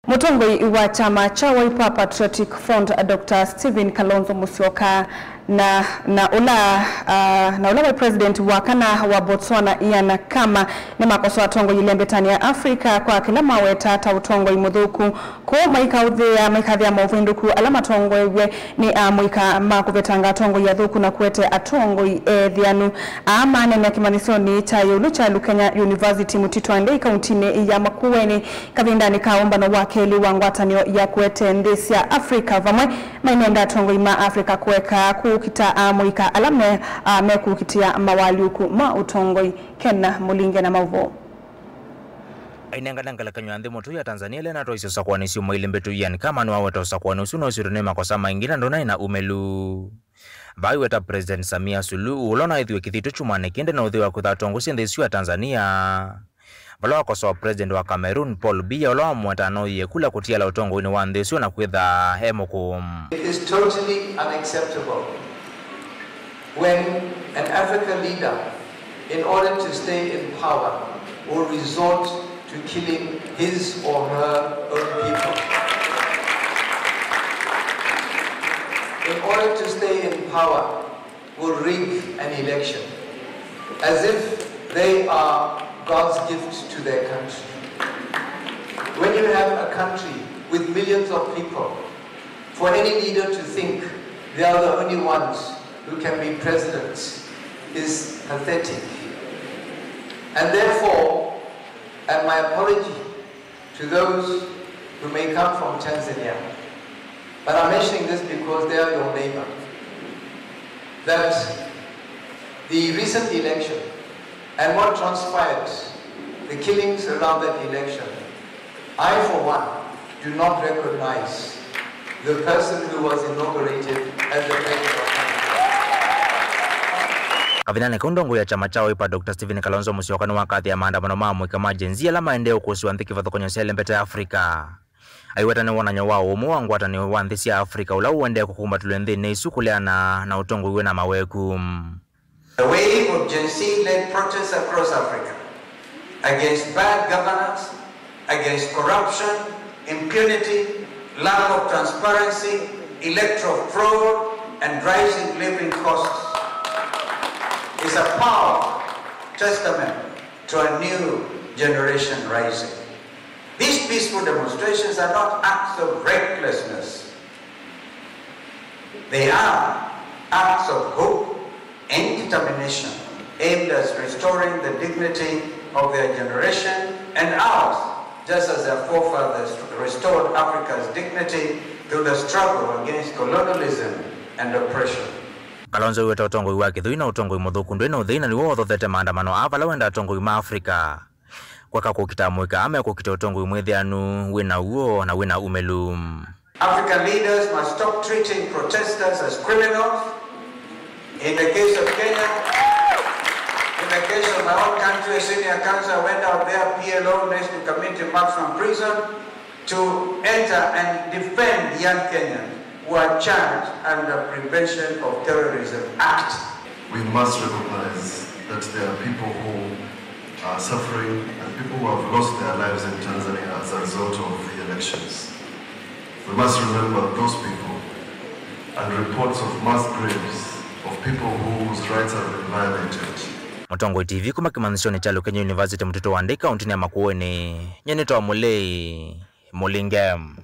Mutongoi wa chama cha Wiper Patriotic Front Dr. Stephen Kalonzo Musyoka na ula president wa kana wa Botswana Ian Khama ne makoso atongo yilembetani ya Afrika kwa kila maweta ta utongo imudhuku ko maika udhia maikathia mauvunduku alama tongo ewe ni amuika makuvetanga tongo ya dhuku na kuete atongo thianu amane na kimanisoni cha yulucha Lukenya University Mutitwande kauntini ya Makueni kavindani kaomba na wakeli wangwatanio ya kuete ndesi ya Afrika vamwe mainenda tongo ima Afrika kueka kita amuika alame meku kitia mawaliuku ma utongoi Kena Mulinge na Mauvo. Ainanga kanywa mutu ya Tanzania lena toiso sakwanisi mwilimbetu Ian Khama ni waweta usakwanusu na usirunema kwa sama ingina ndona ina umelu. Bai weta President Samia Suluhu ulona ithiwe kithitu chumane kende na uthiwa kuthatongusi ndesiu ya Tanzania. Balawa kwa sawa President wa Cameroon Paul Biya ulawa mwatano ye kula kutia la utongo ini wandesiu na kwitha hemo kum. It is totally unacceptable when an African leader, in order to stay in power, will resort to killing his or her own people. In order to stay in power, will rig an election, as if they are God's gift to their country. When you have a country with millions of people, for any leader to think they are the only ones who can be presidents is pathetic. And therefore, and my apology to those who may come from Tanzania, but I'm mentioning this because they are your neighbor, that the recent election and what transpired, the killings around that election, I for one do not recognize the person who was inaugurated as the president of Canada. Kavinane kundongo ya chama cha Wiper Dr. Stephen Kalonzo Musyoka ni wakati ya maandamano mamu kama jenzi ala maendeo kuhusu anthiki vathokonyo sele mbete Afrika. Aiwatane wananya wao umuwangu watani wanthisi ya Afrika ula uwende kukumba tulende neisu kuleana na utongo uwe na maweku. The wave of Gen Z-led protests across Africa against bad governance, against corruption, impunity, lack of transparency, electoral fraud, and rising living costs is a powerful testament to a new generation rising. These peaceful demonstrations are not acts of recklessness. They are acts of hope and determination aimed at restoring the dignity of their generation and ours, just as their forefathers restored Africa's dignity through the struggle against colonialism and oppression. Kalonzo weta utongo wake thuina utongo imudhuku ndwena uthina ni wo thothete maandamano avala wenda utongo ima Afrika kwa kako kitamweka ame ko kita utongo imwethianu wina uo na wina umelu. African leaders must stop treating protesters as criminals. In the case of Kenya, in the case of my own country, senior counsel went out there, PLO, next to community maximum prison, to enter and defend young Kenyans who are charged under Prevention of Terrorism Act. We must recognize that there are people who are suffering and people who have lost their lives in Tanzania as a result of the elections. We must remember those people and reports of mass graves of people whose rights have been violated. Mutongoi TV kuma kimanishoni cha Lukenya University Mutitwande kauntini ya Makueni. Nyenito wa Mulei Mulingem.